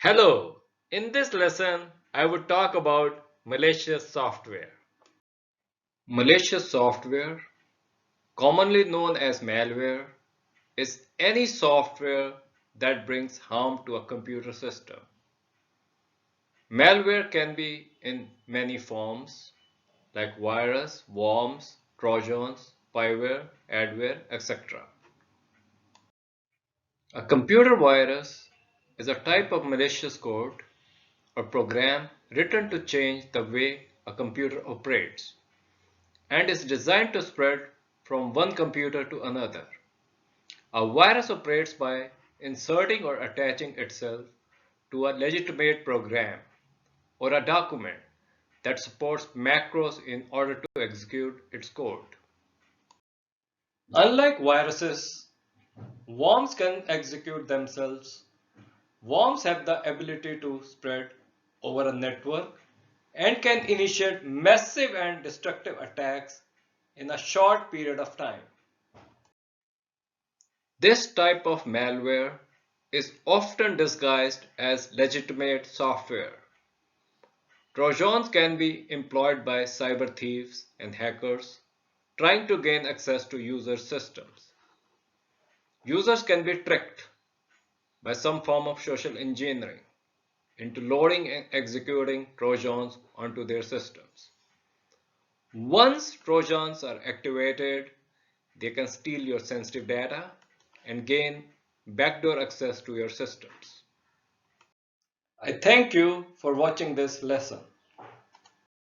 Hello, in this lesson I would talk about malicious software. Malicious software, commonly known as malware, is any software that brings harm to a computer system. Malware can be in many forms like virus, worms, trojans, spyware, adware, etc. A computer virus is a type of malicious code or program written to change the way a computer operates and is designed to spread from one computer to another. A virus operates by inserting or attaching itself to a legitimate program or a document that supports macros in order to execute its code. Unlike viruses, worms can execute themselves. Worms have the ability to spread over a network and can initiate massive and destructive attacks in a short period of time. This type of malware is often disguised as legitimate software. Trojans can be employed by cyber thieves and hackers trying to gain access to user systems. Users can be tricked by some form of social engineering into loading and executing Trojans onto their systems. Once Trojans are activated, they can steal your sensitive data and gain backdoor access to your systems. I thank you for watching this lesson.